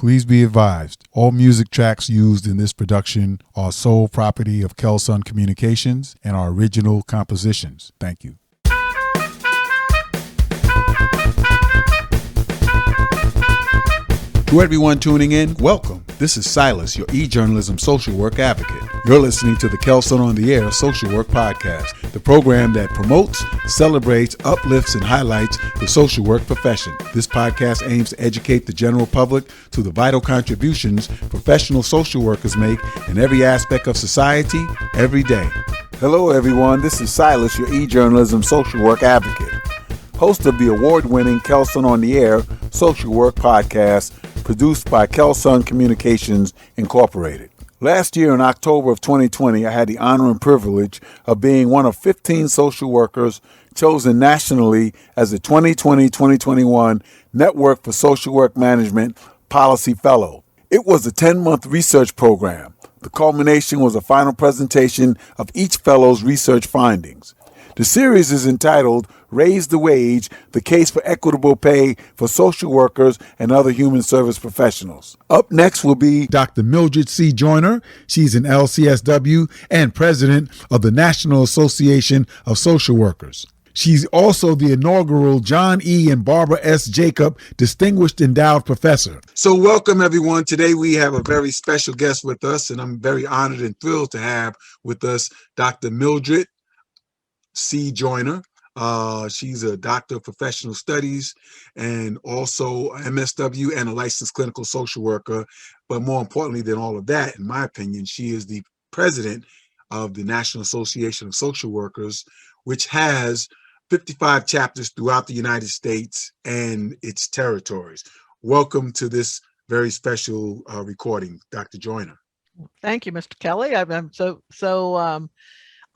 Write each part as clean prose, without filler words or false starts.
Please be advised, all music tracks used in this production are sole property of Kelsunn Communications and are original compositions. Thank you. To everyone tuning in, welcome. This is Silas, your e-journalism social work advocate. You're listening to the Kelsunn-on-the-Air social work podcast, the program that promotes, celebrates, uplifts, and highlights the social work profession. This podcast aims to educate the general public to the vital contributions professional social workers make in every aspect of society, every day. Hello, everyone. This is Silas, your e-journalism social work advocate, host of the award-winning Kelsunn-on-the-Air social work podcast, produced by Kelsunn Communications, Incorporated. Last year in October of 2020, I had the honor and privilege of being one of 15 social workers chosen nationally as the 2020-2021 Network for Social Work Management Policy Fellow. It was a 10-month research program. The culmination was a final presentation of each fellow's research findings. The series is entitled Raise the Wage, the Case for Equitable Pay for Social Workers and Other Human Service Professionals. Up next will be Dr. Mildred C. Joyner. She's an LCSW and president of the National Association of Social Workers. She's also the inaugural John E. and Barbara S. Jacob Distinguished Endowed Professor. So welcome, everyone. Today we have a very special guest with us, and I'm very honored and thrilled to have with us Dr. Mildred C. Joyner. She's a doctor of professional studies and also MSW and a licensed clinical social worker. But more importantly than all of that, in my opinion, she is the president of the National Association of Social Workers, which has 55 chapters throughout the United States and its territories. Welcome to this very special recording, Dr. Joyner. Thank you, Mr. Kelly. I'm so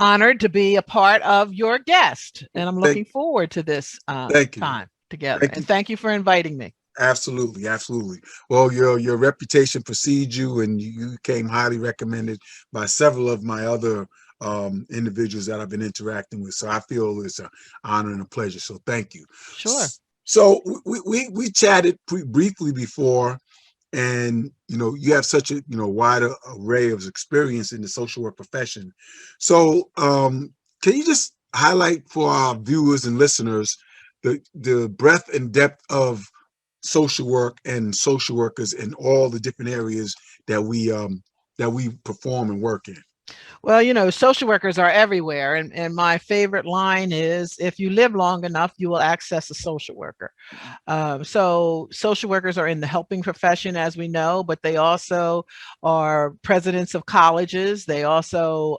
honored to be a part of your guest, and I'm looking forward to this time together. Thank you for inviting me. Absolutely, absolutely. Well, your reputation precedes you, and you came highly recommended by several of my other individuals that I've been interacting with. So I feel it's an honor and a pleasure. So thank you. Sure. So we chatted briefly before. And, you have such a, wide array of experience in the social work profession. So can you just highlight for our viewers and listeners the breadth and depth of social work and social workers in all the different areas that we perform and work in? Well, social workers are everywhere. And my favorite line is, if you live long enough, you will access a social worker. So social workers are in the helping profession, as we know, but they also are presidents of colleges. They also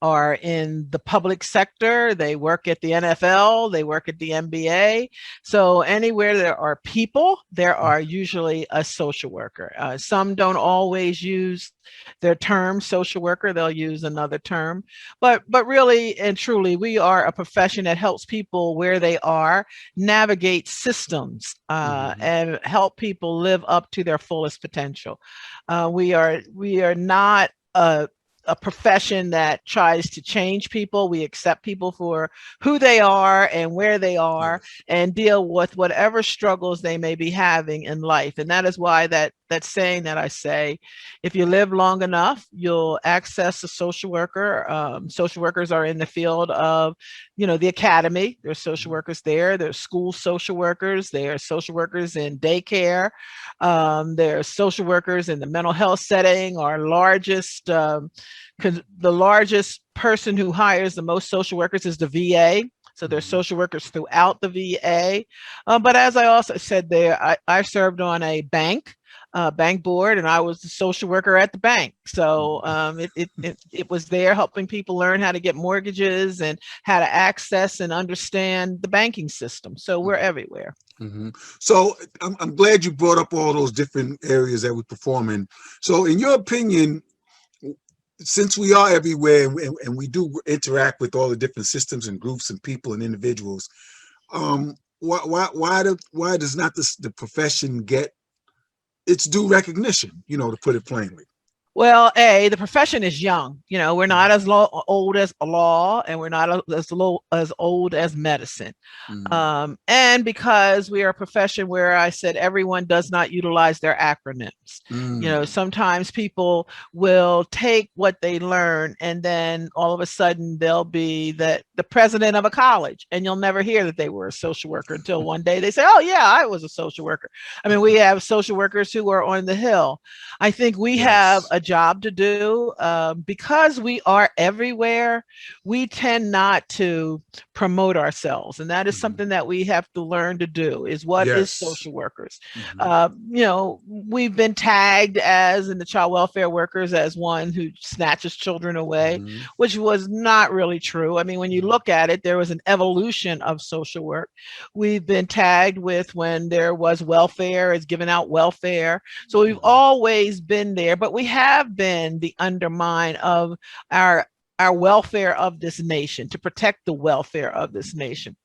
are in the public sector. They work at the NFL. They work at the NBA. So anywhere there are people, there are usually a social worker. Some don't always use their term social worker. They'll use another term, but really and truly, we are a profession that helps people where they are navigate systems and help people live up to their fullest potential. We are not a profession that tries to change people. We accept people for who they are and where they are and deal with whatever struggles they may be having in life. And that is why that saying that I say, if you live long enough, you'll access a social worker. Social workers are in the field of, the academy. There's social workers there. There's school social workers. There are social workers in daycare. There are social workers in the mental health setting. Our largest, the largest person who hires the most social workers is the VA. So there's social workers throughout the VA. But as I also said there, I served on a bank board, and I was the social worker at the bank. So it was there helping people learn how to get mortgages and how to access and understand the banking system. So we're everywhere. Mm-hmm. So I'm glad you brought up all those different areas that we perform in. So in your opinion, since we are everywhere and we do interact with all the different systems and groups and people and individuals, why does not the profession get its due recognition, to put it plainly? Well, the profession is young. You know, we're not as old as law, and we're not as old as medicine. Mm. And because we are a profession where I said everyone does not utilize their acronyms. You know, Mm. sometimes people will take what they learn and then all of a sudden they'll be the president of a college, and you'll never hear that they were a social worker until one day they say, oh yeah, I was a social worker. I mean, we have social workers who are on the Hill. I think we have Yes. a job to do, because we are everywhere. We tend not to promote ourselves, and that is Mhm. something that we have to learn to do. Is what is Yes. social workers? Hmm. You know, we've been tagged as in the child welfare workers as one who snatches children away, Hmm. which was not really true. I mean, when you look at it, there was an evolution of social work. We've been tagged with when there was welfare, is giving out welfare. So we've Hmm. always been there, but we have been the undermine of our our welfare of this nation, to protect the welfare of this nation.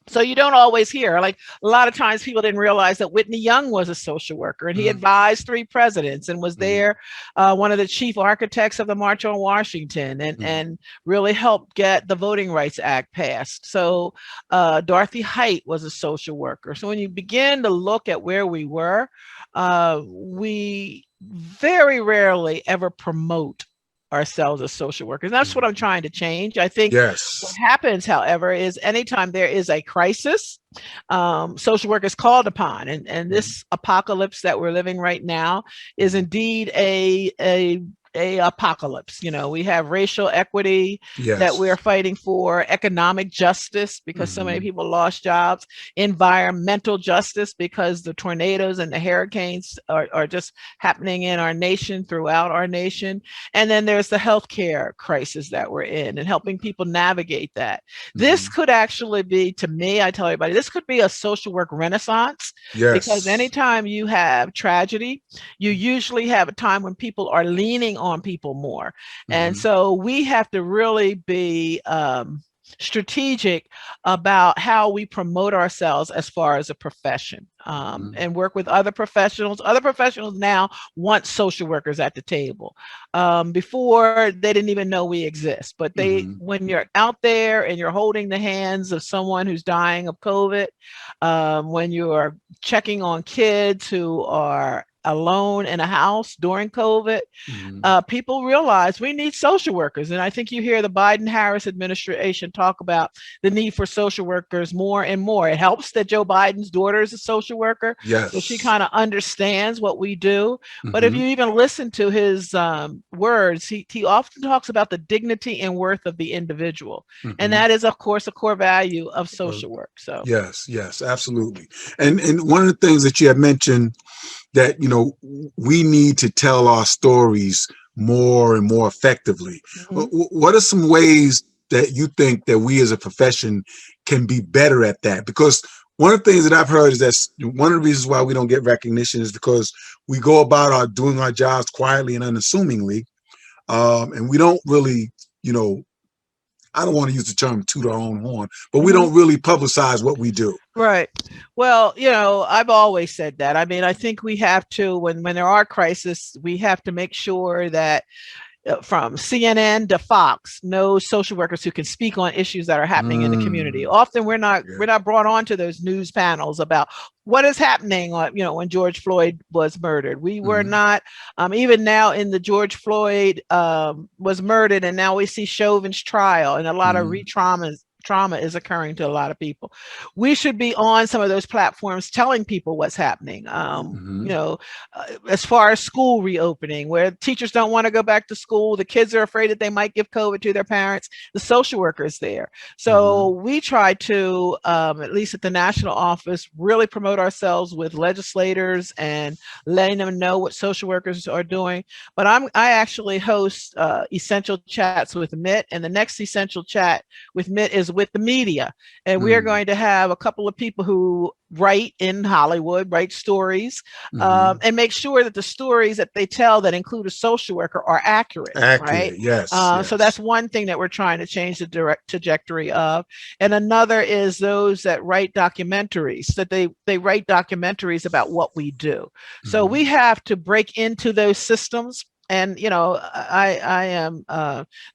So you don't always hear, like, a lot of times people didn't realize that Whitney Young was a social worker, and he Hmm. advised three presidents and was Hmm. there, one of the chief architects of the March on Washington, Hmm. and really helped get the Voting Rights Act passed. So Dorothy Height was a social worker. So when you begin to look at where we were, we very rarely ever promote ourselves as social workers. And that's what I'm Hmm. trying to change. I think what Yes. happens, however, is anytime there is a crisis, social work is called upon. And Hmm. this apocalypse that we're living right now is Hmm. indeed a apocalypse. You know, we have racial equity that we're Yes. fighting for, economic justice because so many Hmm. people lost jobs, environmental justice because the tornadoes and the hurricanes are just happening in our nation, throughout our nation. And then there's the healthcare crisis that we're in, and helping people navigate that. This Hmm. could actually be, to me, I tell everybody, this could be a social work renaissance, because Yes. anytime you have tragedy, you usually have a time when people are leaning on people more. And Hmm. so we have to really be strategic about how we promote ourselves as far as a profession, Hmm. and work with other professionals. Other professionals now want social workers at the table. Before, they didn't even know we exist, but Hmm. when you're out there and you're holding the hands of someone who's dying of COVID, when you are checking on kids who are alone in a house during COVID, Hmm. people realize we need social workers. And I think you hear the Biden-Harris administration talk about the need for social workers more and more. It helps that Joe Biden's daughter is a social worker, so she Yes. kind of understands what we do. But if Hmm. you even listen to his words, he often talks about the dignity and worth of the individual. And Hmm. that is, of course, a core value of social work. So, Yes. Yes. Absolutely. And one of the things that you had mentioned, that we need to tell our stories more and more effectively. mhm. What are some ways that you think that we as a profession can be better at that? Because one of the things that I've heard is that one of the reasons why we don't get recognition is because we go about doing our jobs quietly and unassumingly, and we don't really, you know, I don't want to use the term toot our own horn, but we Mhm. don't really publicize what we do. Right. Well, you know, I've always said that. I mean, I think we have to, when there are crises, we have to make sure that, from CNN to Fox, no social workers who can speak on issues that are happening in the community. Mm, Often we're not yeah. we're not brought on to those news panels about what is happening. You know, when George Floyd was murdered, we were Hmm. not. Even now, in the George Floyd was murdered, and now we see Chauvin's trial, and a lot of Hmm. trauma is occurring to a lot of people. We should be on some of those platforms telling people what's happening. You Hmm. know, as far as school reopening, where teachers don't want to go back to school, the kids are afraid that they might give COVID to their parents, the social worker is there. So Hmm. we try to, at least at the national office, really promote ourselves with legislators and letting them know what social workers are doing. But I actually host essential chats with Mitt, and the next essential chat with Mitt is with the media, and we are Hmm. going to have a couple of people who write in Hollywood, write stories, Hmm. and make sure that the stories that they tell that include a social worker are accurate, right? Accurate. Yes. So that's Yes. one thing that we're trying to change the direct trajectory of. And another is those that write documentaries, that they write documentaries about what we do. So Hmm. we have to break into those systems and I am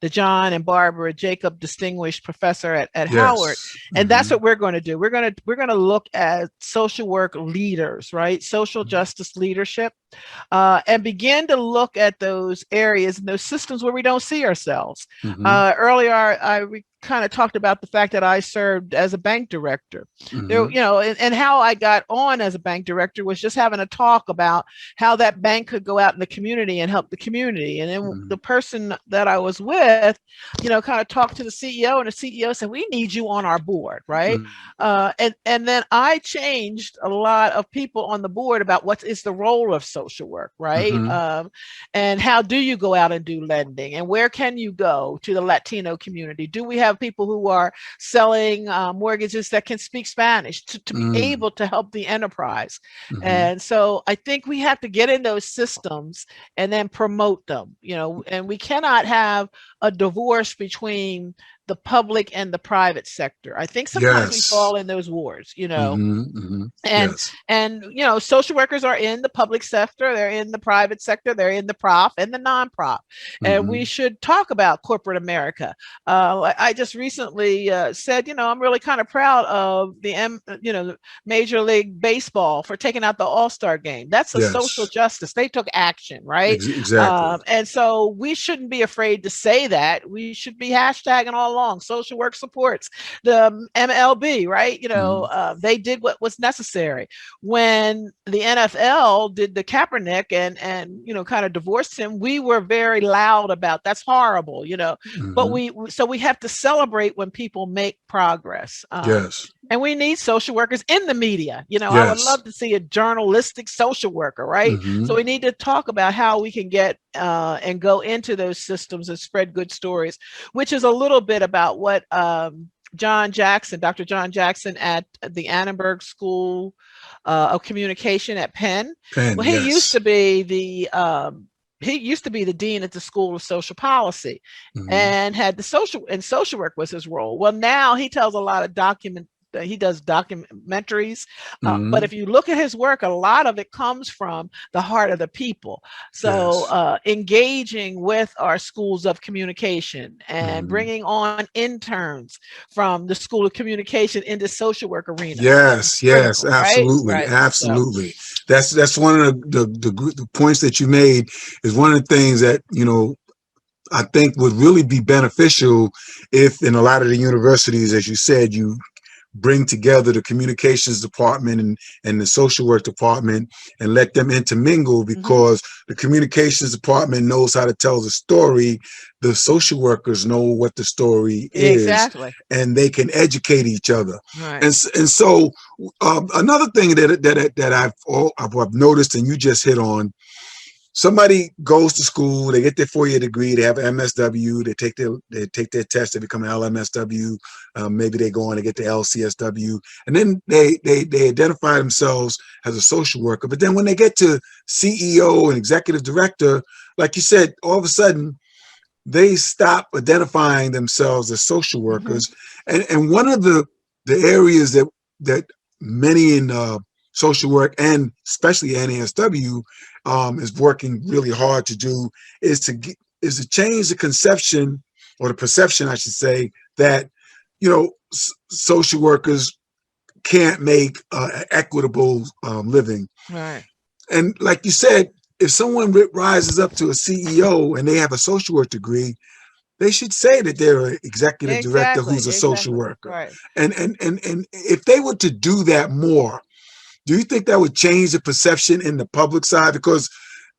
the John and Barbara Jacob Distinguished Professor at Howard, Yes. and that's what we're going to do. We're going to look at social work leaders, right? Social justice leadership, and begin to look at those areas and those systems where we don't see ourselves. Mm-hmm. Earlier, we kind of talked about the fact that I served as a bank director. There, Mm-hmm. and how I got on as a bank director was just having a talk about how that bank could go out in the community and help the community. And then Mm-hmm. the person that I was with, kind of talked to the CEO, and the CEO said, "We need you on our board, right?" And then I changed a lot of people on the board about what is the role of social work, right? Mm-hmm. And how do you go out and do lending, and where can you go to the Latino community? Do we have people who are selling mortgages that can speak Spanish to be able to help the enterprise? Mm-hmm. And so I think we have to get in those systems and then promote them, and we cannot have a divorce between the public and the private sector. I think sometimes we Yes. fall in those wars, Mm-hmm. Mm-hmm. and Yes. social workers are in the public sector, they're in the private sector, they're in the prof and the non-prof, and we Mm-hmm. should talk about corporate America. I just recently said, I'm really kind of proud of the Major League Baseball for taking out the All-Star game. That's a social Yes. justice. They took action, right? Exactly. And so we shouldn't be afraid to say that. We should be hashtagging all along. Social work supports the MLB, right? Mm-hmm. They did what was necessary. When the NFL did the Kaepernick and kind of divorced him, we were very loud about that's horrible, but Mm-hmm. we have to celebrate when people make progress. Yes. And we need social workers in the media. I would Yes. love to see a journalistic social worker, right? So Mm-hmm. we need to talk about how we can get and go into those systems and spread good stories, which is a little bit about what Dr. John Jackson at the Annenberg School of Communication at Penn. Pen. Well, he used Yes. to be the dean at the School of Social Policy, Mm-hmm. and had social work was his role. Well, now he tells a lot of he does documentaries, but Mm-hmm. if you look at his work, a lot of it comes from the heart of the people. So Yes. engaging with our schools of communication and Mm-hmm. bringing on interns from the School of Communication into social work arenas is Yes, yes, critical, right? absolutely, Right. So absolutely. That's one of the points that you made is one of the things that I think would really be beneficial if in a lot of the universities, as you said, you bring together the communications department and the social work department and let them intermingle, mhm, because the communications department knows how to tell the story. The social workers know what the story is, exactly. and they can educate each other. Right. And so another thing that I've noticed, and you just hit on, somebody goes to school, they get their 4-year degree, they have an MSW, they take their test, they become an LMSW, maybe they go on to get the LCSW, and then they identify themselves as a social worker. But then when they get to CEO and executive director, like you said, all of a sudden they stop identifying themselves as social Mhm. workers. And one of the areas that many in social work, and especially NASW, is working really hard to do, is to change the conception, or the perception, I should say, that social workers can't make equitable living. Right. And like you said, if someone rises up to a CEO and they have a social work degree, they should say that they're an executive director Exactly. who's a social Exactly. worker. Right. And if they were to do that more, do you think that would change the perception in the public side? Because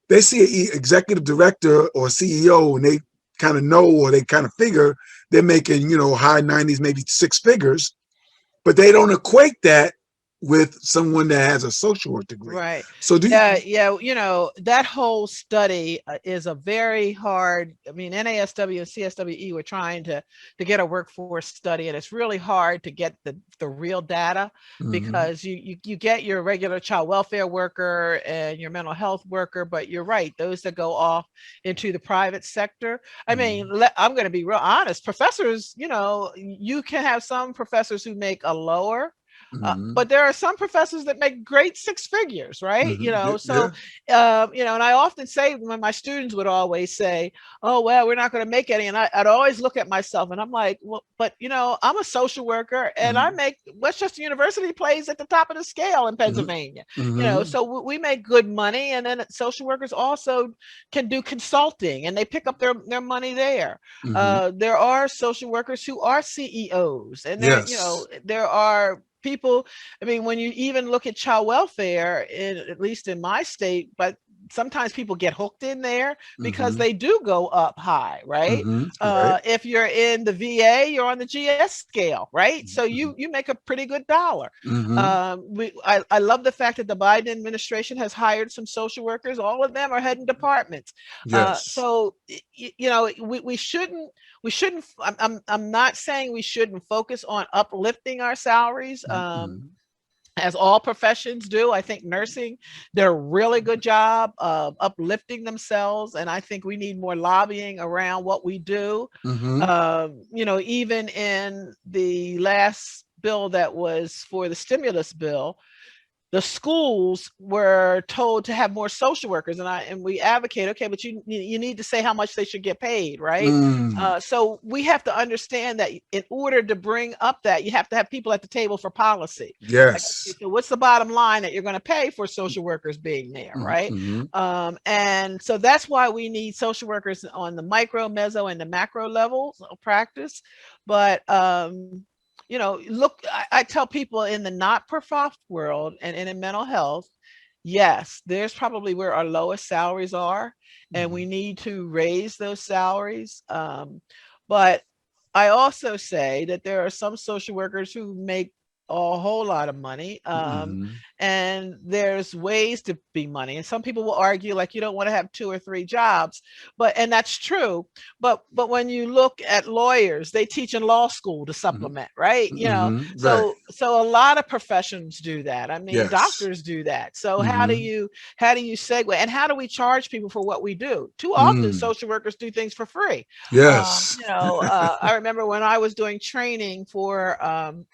they see an executive director or CEO and they kind of know, or they kind of figure they're making, high 90s, maybe 6 figures, but they don't equate that with someone that has a social work degree. Right. So do you, Yeah, yeah. That whole study is a very hard. I mean, NASW and CSWE were trying to get a workforce study, and it's really hard to get the real data, Mhm. because you get your regular child welfare worker and your mental health worker, but you're right, those that go off into the private sector. I mean, Mhm. I'm going to be real honest. Professors, you can have some professors who make a lower Mm-hmm. But there are some professors that make great six figures, right? Mm-hmm. So, Yeah. and I often say, when my students would always say, oh, well, we're not going to make any. And I'd always look at myself and I'm like, well, but, I'm a social worker and I Mm-hmm. make Westchester University plays at the top of the scale in Pennsylvania, Mm-hmm. so we make good money. And then social workers also can do consulting and they pick up their money there. Mm-hmm. There are social workers who are CEOs, and Yes. there are people. I mean, when you even look at child welfare, at least in my state, but sometimes people get hooked in there because Mm-hmm. they do go up high, right? Mm-hmm. Right. If you're in the VA, you're on the GS scale, right? So you make a pretty good dollar. Mm-hmm. I love the fact that the Biden administration has hired some social workers. All of them are heading departments. Yes. So we shouldn't I'm not saying we shouldn't focus on uplifting our salaries, Mm-hmm. as all professions do. I think nursing did a really good job of uplifting themselves, and I think we need more lobbying around what we do. Mm-hmm. Even in the last bill that was for the stimulus bill, the schools were told to have more social workers, and we advocate, okay, but you need to say how much they should get paid, right? Mm. So we have to understand that in order to bring up that, you have to have people at the table for policy. Like, okay, Yes. so what's the bottom line that you're going to pay for social workers being there, right? Mm-hmm. And so that's why we need social workers on the micro, meso, and the macro levels of practice. But look, I tell people in the not-for-profit world and in mental health, yes, there's probably where our lowest salaries are, and we need to raise those salaries. But I also say that there are some social workers who make a whole lot of money. Mm-hmm. And there's ways to be money. And some people will argue like you don't want to have two or three jobs, and that's true. But when you look at lawyers, they teach in law school to supplement, right? Mm-hmm. Right. So a lot of professions do that. I mean, Yes. doctors do that. So Mm-hmm. how do you segue, and how do we charge people for what we do? Too often Mm. social workers do things for free. Yes. I remember when I was doing training for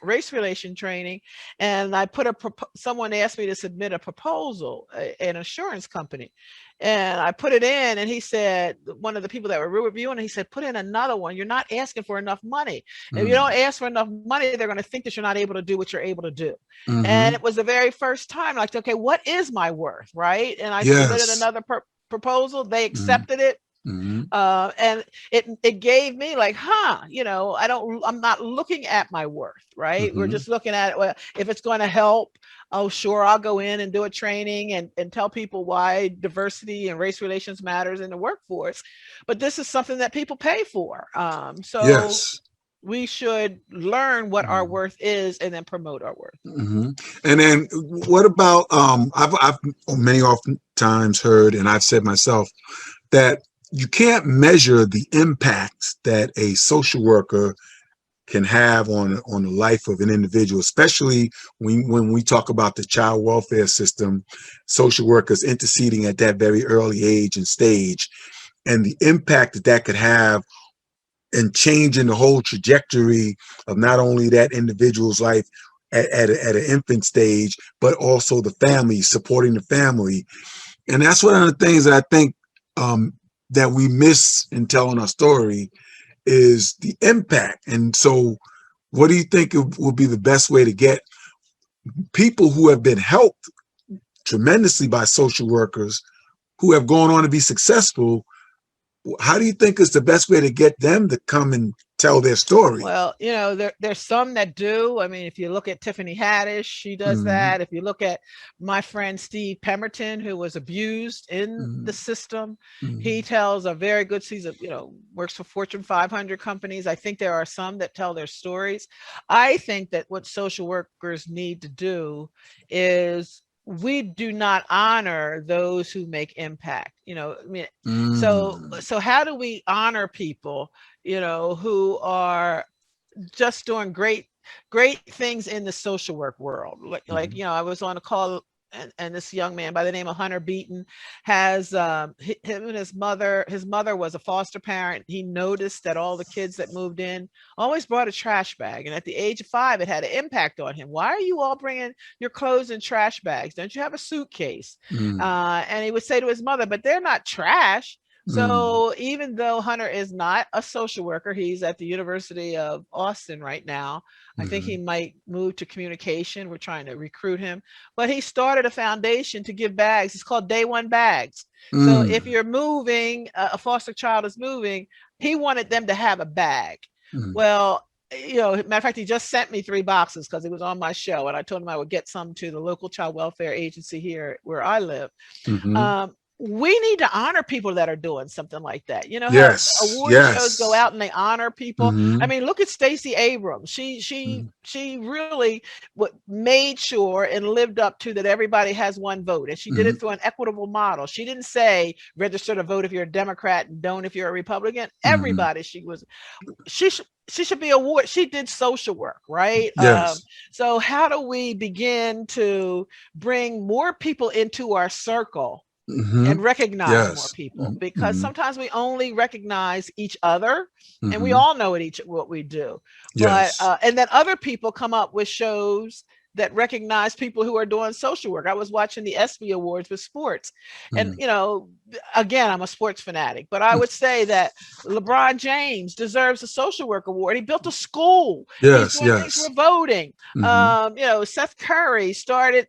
race relation training, and I put someone asked me to submit a proposal, an insurance company, and I put it in, and he said, one of the people that were reviewing, he said, put in another one. You're not asking for enough money. If you don't Mm. ask for enough money, they're going to think that you're not able to do what you're able to do. And Mm-hmm. it was the very first time, like, okay, what is my worth, right? And I submitted Yes. another proposal. They Mm-hmm. accepted it. Mm-hmm. And it gave me like, I'm not looking at my worth, right? We're Mm-hmm. just looking at it. Well, if it's going to help, oh, sure, I'll go in and do a training and tell people why diversity and race relations matters in the workforce. But this is something that people pay for. So Yes. we should learn what our Mm-hmm. worth is and then promote our worth. Mm-hmm. And then what about I've many often times heard, and I've said myself, that you can't measure the impact that a social worker can have on the life of an individual, especially when we talk about the child welfare system, social workers interceding at that very early age and stage, and the impact that that could have in changing the whole trajectory of not only that individual's life at an infant stage, but also the family, supporting the family. And that's one of the things that I think that we miss in telling our story is the impact. And so what do you think would be the best way to get people who have been helped tremendously by social workers who have gone on to be successful? How do you think is the best way to get them to come and tell their story? Well, there's some that do. I mean, if you look at Tiffany Haddish, she does Mm-hmm. that. If you look at my friend Steve Pemberton, who was abused in the Mm-hmm. system, he tells a very good season, works for Fortune 500 companies. I think there are some that tell their stories. I think that what social workers need to do is we do not honor those who make impact. I mean, Mm-hmm. so how do we honor people, who are just doing great things in the social work world? Like, Mm-hmm. I was on a call and this young man by the name of Hunter Beaton has him and his mother was a foster parent. He noticed that all the kids that moved in always brought a trash bag, and at the age of 5 it had an impact on him. Why are you all bringing your clothes in trash bags? Don't you have a suitcase? And he would say to his mother, but they're not trash. So even though Hunter is not a social worker, he's at the University of Austin right now. I think he might move to communication. We're trying to recruit him, but he started a foundation to give bags. It's called Day One Bags. So if you're moving, a foster child is moving, he wanted them to have a bag. Well, matter of fact, he just sent me 3 boxes because it was on my show, and I told him I would get some to the local child welfare agency here where I live. We need to honor people that are doing something like that. You know how award shows go out and they honor people. I mean, look at Stacey Abrams. She really made sure and lived up to that everybody has one vote, and she did it through an equitable model. She didn't say register to vote if you're a Democrat and don't if you're a Republican. Everybody, she should be awarded. She did social work, right? So how do we begin to bring more people into our circle and recognize more people? Because sometimes we only recognize each other, and we all know what we do. But and then other people come up with shows that recognize people who are doing social work. I was watching the ESPY Awards with sports, and again, I'm a sports fanatic, but I would say that LeBron James deserves a social work award. He built a school. He's doing things for voting. Seth Curry started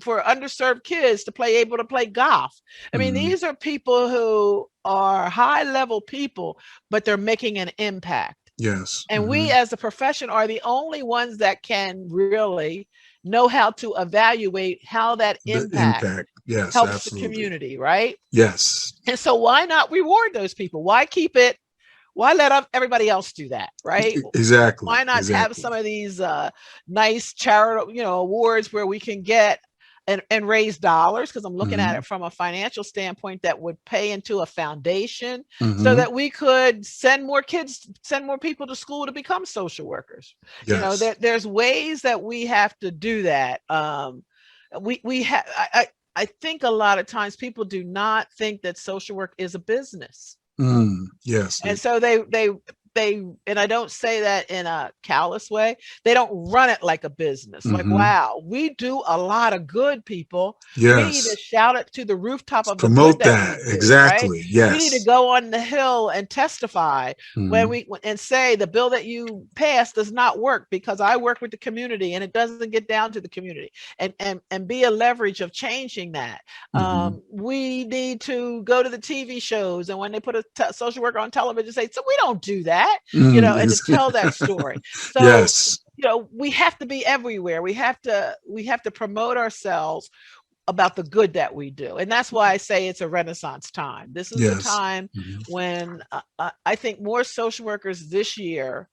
for underserved kids to able to play golf. I mean, these are people who are high level people, but they're making an impact. And we as a profession are the only ones that can really know how to evaluate how that impact helps the community, right? And so why not reward those people? Why keep it? Why let everybody else do that, right? Why not have some of these nice charitable, awards where we can get and raise dollars, because I'm looking at it from a financial standpoint, that would pay into a foundation so that we could send more people to school to become social workers. There's ways that we have to do that. I think a lot of times people do not think that social work is a business. And so they, and I don't say that in a callous way, they don't run it like a business. Like, wow, we do a lot of good, people. We need to shout it to the rooftop of promote the good that we do, right? We need to go on the hill and testify and say the bill that you passed does not work because I work with the community and it doesn't get down to the community, and be a leverage of changing that. We need to go to the TV shows, and when they put a social worker on television, say, so we don't do that. And to tell that story. So we have to be everywhere. We have to promote ourselves about the good that we do. And that's why I say it's a Renaissance time. This is the time when I think more social workers this year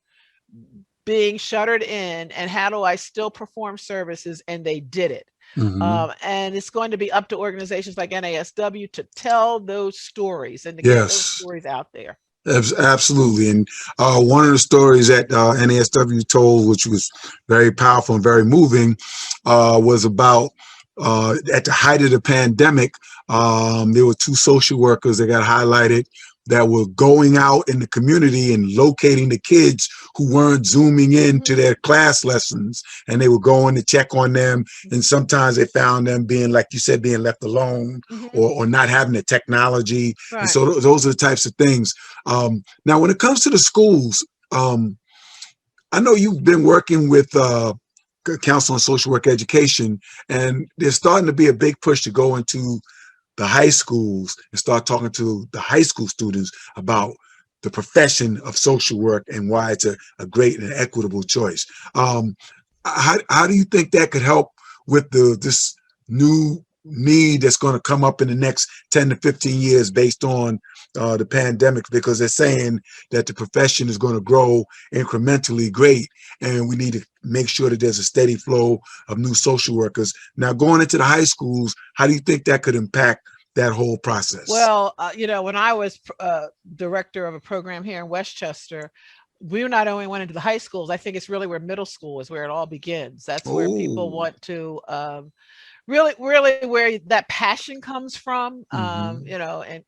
being shuttered in, and how do I still perform services, and they did it. And it's going to be up to organizations like NASW to tell those stories and to get those stories out there. Absolutely. And one of the stories that NASW told, which was very powerful and very moving, was about at the height of the pandemic, there were 2 social workers that got highlighted that were going out in the community and locating the kids who weren't zooming in to their class lessons, and they were going to check on them. And sometimes they found them being, like you said, being left alone or not having the technology. And so those are the types of things. Now, when it comes to the schools, I know you've been working with Council on Social Work Education, and there's starting to be a big push to go into the high schools and start talking to the high school students about the profession of social work and why it's a great and equitable choice. How do you think that could help with this new need that's going to come up in the next 10 to 15 years based on the pandemic? Because they're saying that the profession is going to grow incrementally great, and we need to make sure that there's a steady flow of new social workers. Now, going into the high schools, how do you think that could impact that whole process? Well, when I was director of a program here in Westchester, we not only went into the high schools, I think it's really where middle school is where it all begins. That's where people want to really where that passion comes from, Mm-hmm.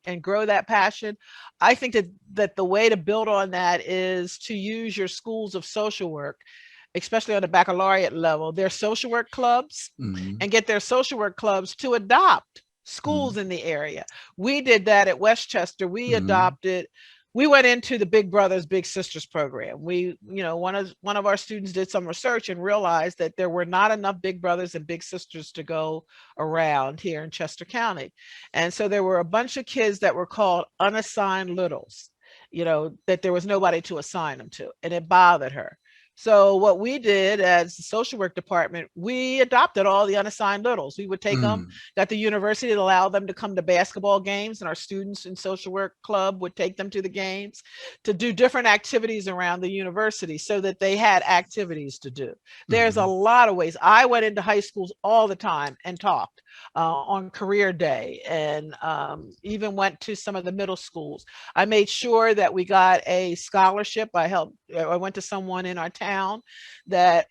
and grow that passion. I think that the way to build on that is to use your schools of social work, especially on the baccalaureate level, their social work clubs, Mm-hmm. and get their social work clubs to adopt Mm-hmm. schools in the area. We did that at Westchester. Mm-hmm. We went into the Big Brothers Big Sisters program. One of our students did some research and realized that there were not enough Big Brothers and Big Sisters to go around here in Chester County. And so there were a bunch of kids that were called unassigned littles, that there was nobody to assign them to, and it bothered her. So what we did as the social work department, we adopted all the unassigned littles. We would take them, Mm-hmm. got the university to allow them to come to basketball games, and our students in social work club would take them to the games to do different activities around the university so that they had activities to do. There's a Mm-hmm. lot of ways. I went into high schools all the time and talked on career day, and even went to some of the middle schools. I made sure that we got a scholarship. I went to someone in our town that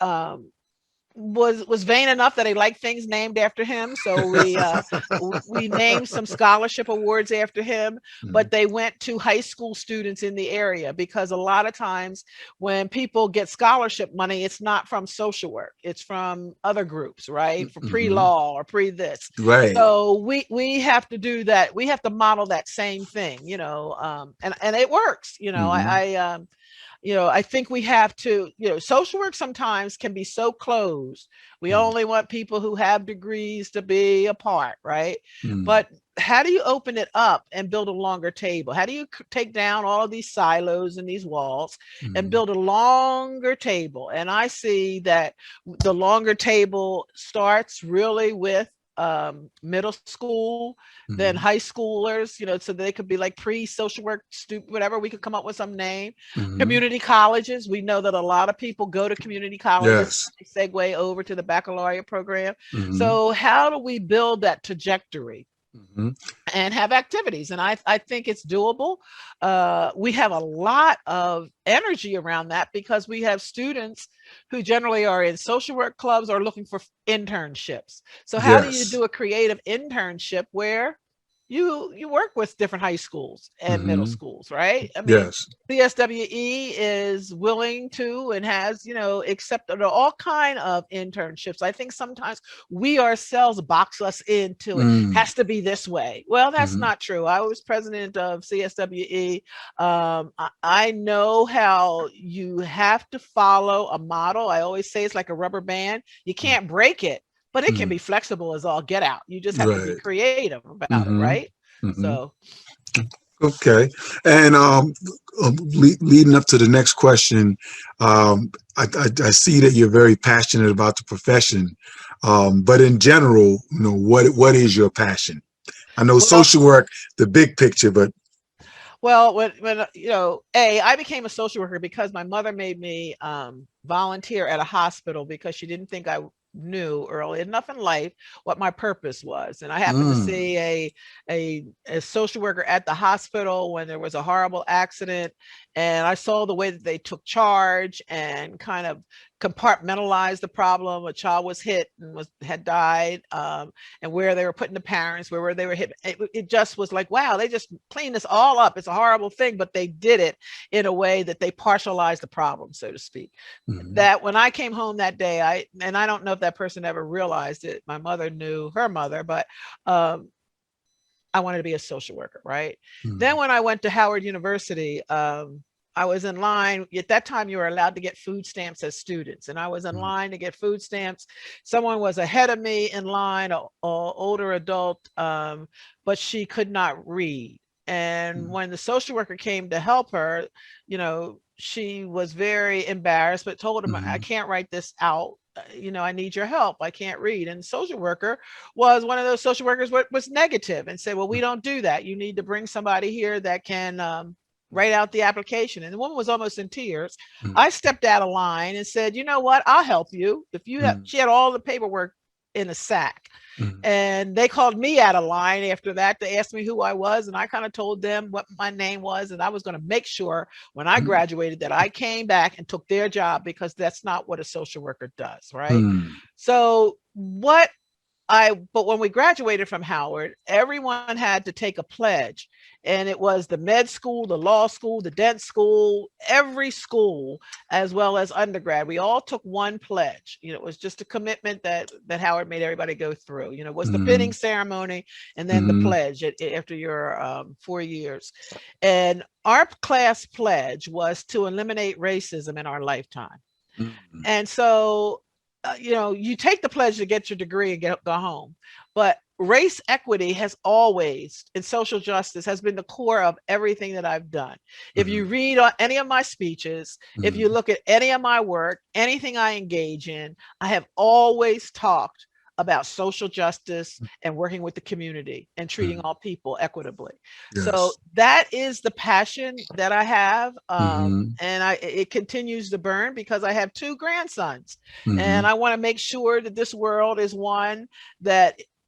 was vain enough that he liked things named after him. So we named some scholarship awards after him, but they went to high school students in the area, because a lot of times when people get scholarship money, it's not from social work, it's from other groups, right? For Mm-hmm. pre-law or pre-this. Right. So we have to do that. We have to model that same thing, and it works. Mm-hmm. I think we have to, social work sometimes can be so closed. We only want people who have degrees to be a part, right? Mm-hmm. But how do you open it up and build a longer table? How do you take down all of these silos and these walls and Mm-hmm. build a longer table? And I see that the longer table starts really with middle school, then Mm-hmm. high schoolers, so they could be like pre-social work student, whatever. We could come up with some name. Mm-hmm. Community colleges. We know that a lot of people go to community colleges, Yes. they segue over to the baccalaureate program. Mm-hmm. So how do we build that trajectory Mm-hmm. and have activities? And I think it's doable. We have a lot of energy around that because we have students who generally are in social work clubs or looking for internships. So how do you Yes. do a creative internship where you work with different high schools and middle Mm-hmm. schools, right? I mean, Yes. CSWE is willing to and has, accepted all kind of internships. I think sometimes we ourselves box us into it. Mm-hmm. Has to be this way. Well, that's Mm-hmm. not true. I was president of CSWE. I know how you have to follow a model. I always say it's like a rubber band. You can't break it, but it can Mm-hmm. be flexible as all get out. You just have to be Right. creative about it, Mm-hmm. right? Mm-hmm. So, Okay. And leading up to the next question, I see that you're very passionate about the profession, but in general, what is your passion? I know well, social work, the big picture, but when I became a social worker because my mother made me volunteer at a hospital because she didn't think I knew early enough in life what my purpose was. And I happened to mm, see a social worker at the hospital when there was a horrible accident, and I saw the way that they took charge and kind of compartmentalized the problem. A child was hit and had died, and where they were putting the parents, where they were hit. It just was like, wow, they just cleaned this all up. It's a horrible thing, but they did it in a way that they partialized the problem, so to speak. mm, That when I came home that day, I don't know if that person ever realized it. My mother knew her mother, but I wanted to be a social worker, right? Then mm, when I went to Howard University, I was in line. At that time, you were allowed to get food stamps as students, and I was in mm, line to get food stamps. Someone was ahead of me in line, a older adult, but she could not read. And mm, when the social worker came to help her, she was very embarrassed, but told him, I mm, can't write this out. I need your help. I can't read. And the social worker was one of those social workers was negative and said, well, we don't do that. You need to bring somebody here that can write out the application. And the woman was almost in tears. mm, I stepped out of line and said, you know what? I'll help you. If you have, mm, she had all the paperwork in a sack. mm, And they called me out of line after that. They asked me who I was, and I kind of told them what my name was. And I was going to make sure when I mm, graduated that I came back and took their job, because that's not what a social worker does, right? mm, So what but when we graduated from Howard, everyone had to take a pledge, and it was the med school, the law school, the dent school, every school, as well as undergrad. We all took one pledge. It was just a commitment that Howard made everybody go through. It was the pinning ceremony and then the pledge after your 4 years. And our class pledge was to eliminate racism in our lifetime. And so, you take the pledge to get your degree and go home. But race equity has always, in social justice, has been the core of everything that I've done. If you read any of my speeches, if you look at any of my work, anything I engage in, I have always talked about social justice and working with the community and treating all people equitably. Yes. So that is the passion that I have. And it continues to burn because I have 2 grandsons and I want to make sure that this world is one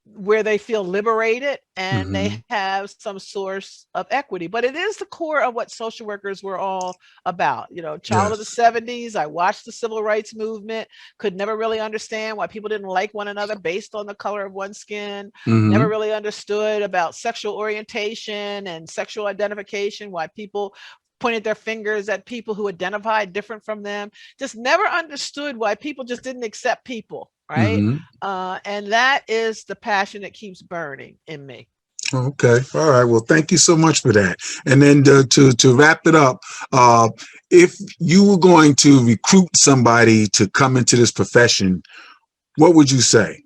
where they feel liberated and they have some source of equity. But it is the core of what social workers were all about. Child of the 70s, I watched the civil rights movement, could never really understand why people didn't like one another based on the color of one's skin, never really understood about sexual orientation and sexual identification, why people pointed their fingers at people who identified different from them, just never understood why people just didn't accept people. Right. And that is the passion that keeps burning in me. Okay. All right. Well, thank you so much for that. And then to wrap it up, if you were going to recruit somebody to come into this profession, what would you say?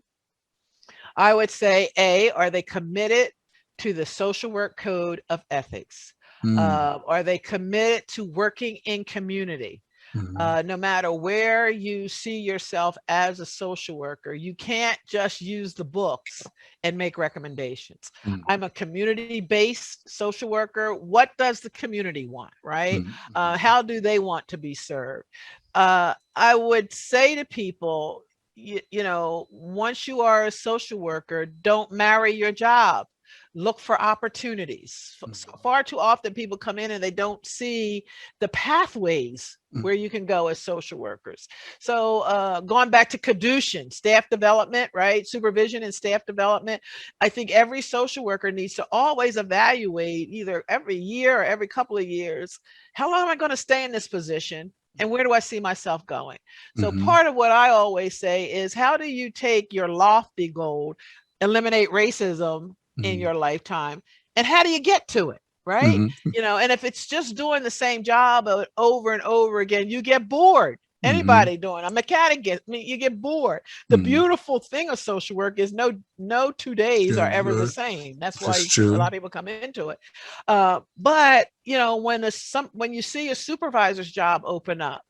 I would say, A, are they committed to the social work code of ethics? Are they committed to working in community? No matter where you see yourself as a social worker, you can't just use the books and make recommendations. I'm a community-based social worker. What does the community want, right? How do they want to be served? I would say to people, once you are a social worker, don't marry your job. Look for opportunities. Far too often people come in and they don't see the pathways where you can go as social workers. So going back to caducean, staff development, right? Supervision and staff development. I think every social worker needs to always evaluate either every year or every couple of years, how long am I going to stay in this position? And where do I see myself going? So part of what I always say is, how do you take your lofty goal, eliminate racism in your lifetime, and how do you get to it, right? And if it's just doing the same job over and over again, you get bored. Anybody doing a mechanic you get bored. The beautiful thing of social work is no 2 days are ever the same. That's why a lot of people come into it. But when you see a supervisor's job open up,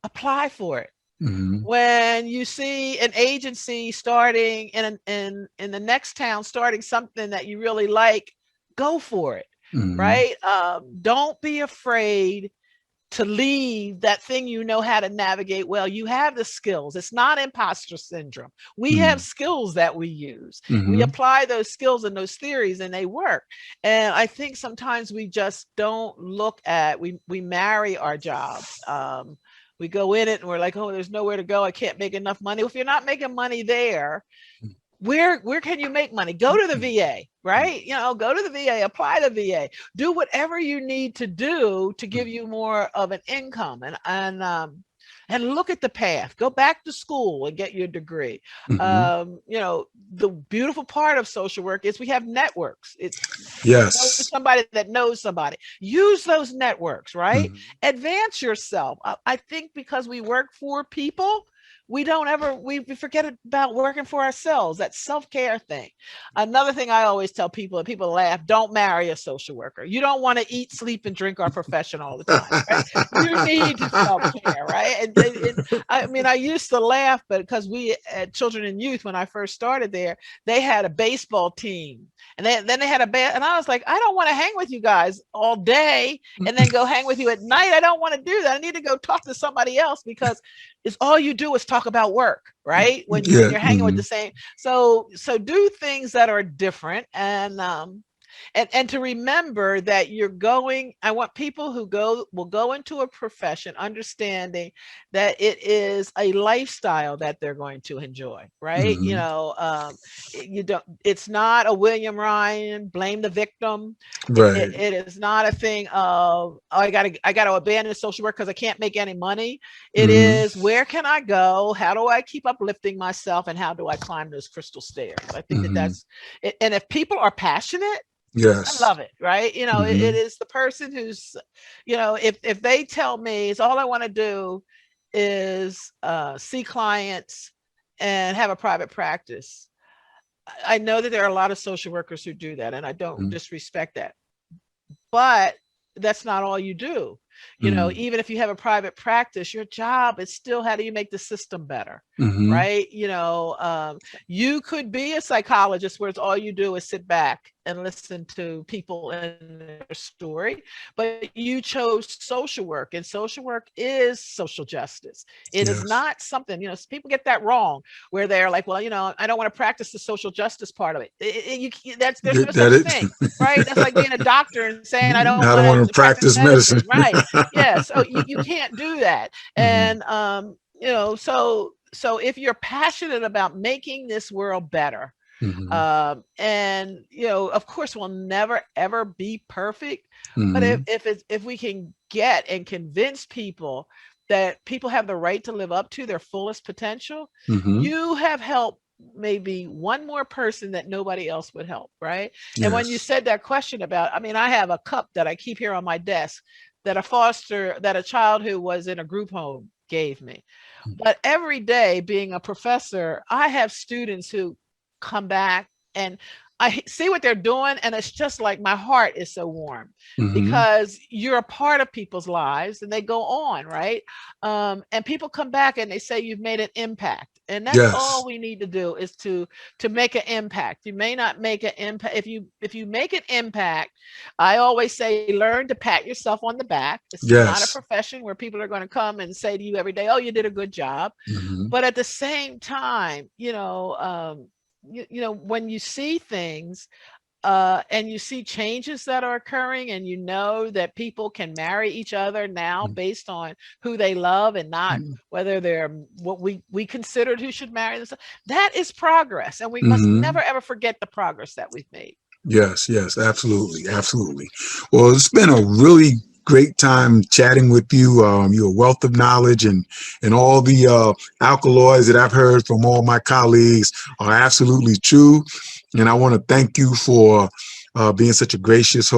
apply for it. When you see an agency starting in the next town, starting something that you really like, go for it, right? Don't be afraid to leave that thing you know how to navigate well. You have the skills. It's not imposter syndrome. We have skills that we use. We apply those skills and those theories and they work. And I think sometimes we just don't look at, we marry our jobs. We go in it and we're like, oh, there's nowhere to go. I can't make enough money. If you're not making money there, where can you make money? Go to the VA, right? Go to the VA, apply to VA, do whatever you need to do to give you more of an income and look at the path. Go back to school and get your degree. The beautiful part of social work is we have networks. It's somebody that knows somebody. Use those networks, right? Advance yourself. I think because we work for people, we forget about working for ourselves, that self-care thing. Another thing I always tell people, and people laugh, don't marry a social worker. You don't want to eat, sleep, and drink our profession all the time, right? You need self-care, right? I used to laugh, but because we at Children and Youth, when I first started there, they had a baseball team. And then they had a band, and I was like, I don't want to hang with you guys all day and then go hang with you at night. I don't want to do that. I need to go talk to somebody else, because it's all you do is talk about work, right? When you're hanging with the same. So do things that are different. And And to remember that you're going, I want people who will go into a profession understanding that it is a lifestyle that they're going to enjoy, right? Mm-hmm. You don't, it's not a William Ryan blame the victim. Right. It is not a thing of, oh, I gotta abandon social work because I can't make any money. It Mm-hmm. is, where can I go? How do I keep uplifting myself? And how do I climb those crystal stairs? I think that Mm-hmm. that's it. And if people are passionate, I Yes. love it, right? It Mm-hmm. is the person who's, if they tell me it's all I want to do is see clients and have a private practice. I know that there are a lot of social workers who do that, and I don't disrespect that. But that's not all you do. Mm-hmm. Even if you have a private practice, your job is still, how do you make the system better? Mm-hmm. Right? You could be a psychologist where it's all you do is sit back and listen to people and their story, but you chose social work, and social work is social justice. It is Yes. not something, people get that wrong, where they're like, well, I don't want to practice the social justice part of it. There's no That such it. thing, right? That's like being a doctor and saying, I don't I don't want want to to practice practice medicine. medicine, right? Yeah. So you can't do that. Mm-hmm. And, so if you're passionate about making this world better, Mm-hmm. and of course we'll never ever be perfect, but Mm-hmm. if we can get and convince people that people have the right to live up to their fullest potential, Mm-hmm. you have helped maybe one more person that nobody else would help, right? And when you Yes. said that question about, I have a cup that I keep here on my desk that a child who was in a group home gave me. But every day, being a professor, I have students who come back and I see what they're doing, and it's just like my heart is so warm, Mm-hmm. because you're a part of people's lives and they go on, right? And people come back and they say you've made an impact. And that's all Yes. we need to do, is to make an impact. You may not make an impact. If you make an impact, I always say, learn to pat yourself on the back. This is not a Yes. profession where people are going to come and say to you every day, oh, you did a good job. Mm-hmm. But at the same time, when you see things, and you see changes that are occurring, and that people can marry each other now based on who they love, and not whether they're what we considered who should marry them. That is progress, and we must Mm-hmm. never ever forget the progress that we've made. Yes, yes, absolutely, absolutely. Well, it's been a really great time chatting with you. You're a wealth of knowledge, and all the alkaloids that I've heard from all my colleagues are absolutely true. And I want to thank you for being such a gracious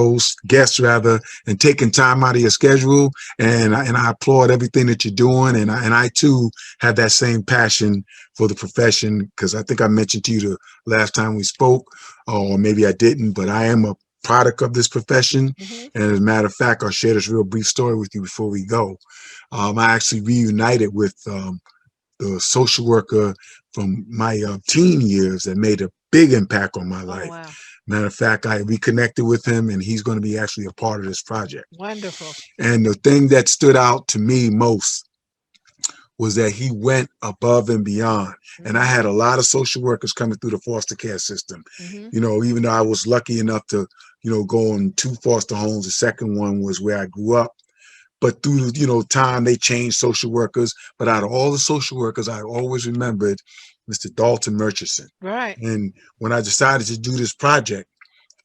guest rather, and taking time out of your schedule. And I applaud everything that you're doing. And I too have that same passion for the profession, because I think I mentioned to you the last time we spoke, or maybe I didn't, but I am a product of this profession. Mm-hmm. And as a matter of fact, I'll share this real brief story with you before we go. I actually reunited with the social worker from my teen years that made a big impact on my Oh, life. wow. Matter of fact, I reconnected with him, and he's going to be actually a part of this project. Wonderful. And the thing that stood out to me most was that he went above and beyond. And I Mm-hmm. had a lot of social workers coming through the foster care system. Mm-hmm. Even though I was lucky enough to, go in 2 foster homes. The second one was where I grew up. But through, time, they changed social workers. But out of all the social workers, I always remembered Mr. Dalton Murchison. Right. And when I decided to do this project,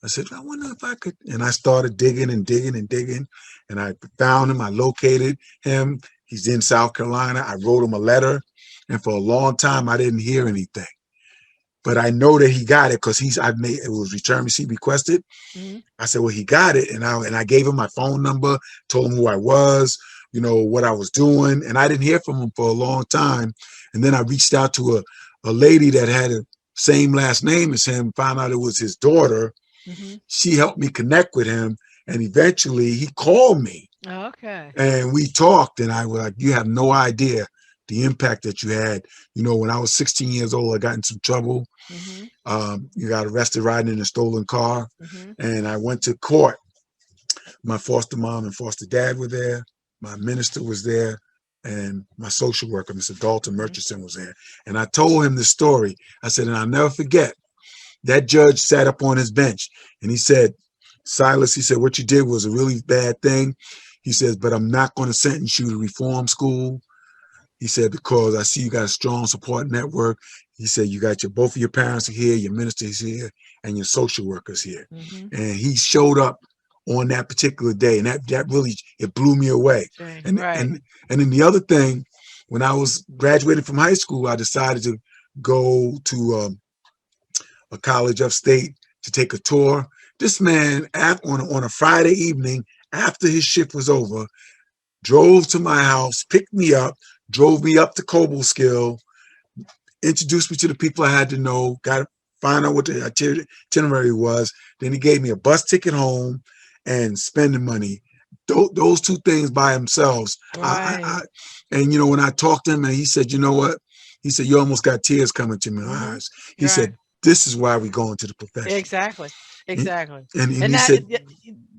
I said, I wonder if I could. And I started digging and digging and digging. And I found him. I located him. He's in South Carolina. I wrote him a letter. And for a long time, I didn't hear anything. But I know that he got it, because it was return receipt requested. Mm-hmm. I said, well, he got it. And I gave him my phone number, told him who I was, what I was doing. And I didn't hear from him for a long time. And then I reached out to a lady that had the same last name as him, found out it was his daughter. Mm-hmm. She helped me connect with him. And eventually he called me Okay. and we talked. And I was like, you have no idea the impact that you had. When I was 16 years old, I got in some trouble. Mm-hmm. You got arrested riding in a stolen car. Mm-hmm. And I went to court. My foster mom and foster dad were there. My minister was there. And my social worker, Mr. Dalton Murchison, was there. And I told him the story. I said, and I'll never forget, that judge sat up on his bench and he said, Silas, he said, what you did was a really bad thing. He says, but I'm not going to sentence you to reform school. He said, because I see you got a strong support network. He said, you got both of your parents are here, your minister's here, and your social workers here. Mm-hmm. And he showed up on that particular day. And that really, it blew me away. Okay. And, Right. and then the other thing, when I was graduating from high school, I decided to go to a college upstate to take a tour. This man, on a Friday evening, after his shift was over, drove to my house, picked me up, drove me up to Cobleskill, introduced me to the people I had to know, got to find out what the itinerary was. Then he gave me a bus ticket home and spending money. Those two things by themselves. Right. And, you know, when I talked to him and he said, you know what? He said, you almost got tears coming to my eyes. He said, this is why we go into the profession. Exactly. And And he said,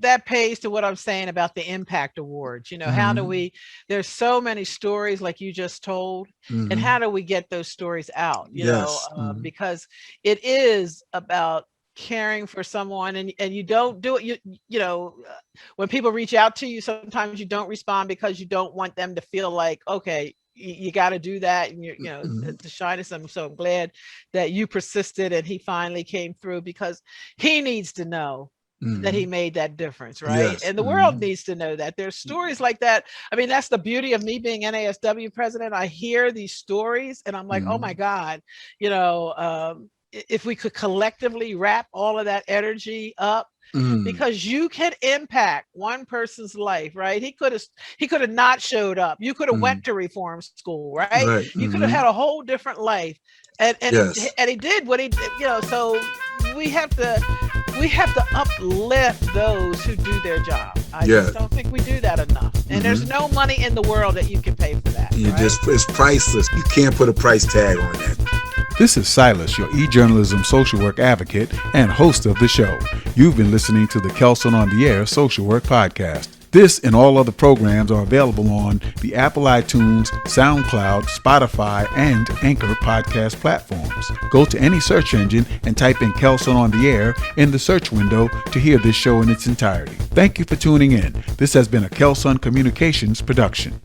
that pays to what I'm saying about the impact awards. You know, how do we, there's so many stories like you just told, and how do we get those stories out, you know, because it is about caring for someone, and you don't do it. You know, when people reach out to you, sometimes you don't respond because you don't want them to feel like, okay, you got to do that, and you know, to shine us. I'm so glad that you persisted and he finally came through, because he needs to know that he made that difference, right? Yes. And the world needs to know that. There's stories like that. I mean, that's the beauty of me being NASW president. I hear these stories and I'm like, oh my God, you know, if we could collectively wrap all of that energy up, because you can impact one person's life, right? He could have not showed up. You could have went to reform school, right? You could have had a whole different life, and he did what he did, you know. So we have to uplift those who do their job. I just don't think we do that enough. And there's no money in the world that you can pay for that. It's priceless. You can't put a price tag on that. This is Silas, your e-journalism social work advocate and host of the show. You've been listening to the Kelsunn-on-the-Air Social Work Podcast. This and all other programs are available on the Apple iTunes, SoundCloud, Spotify, and Anchor podcast platforms. Go to any search engine and type in Kelsunn-on-the-Air in the search window to hear this show in its entirety. Thank you for tuning in. This has been a Kelsunn Communications production.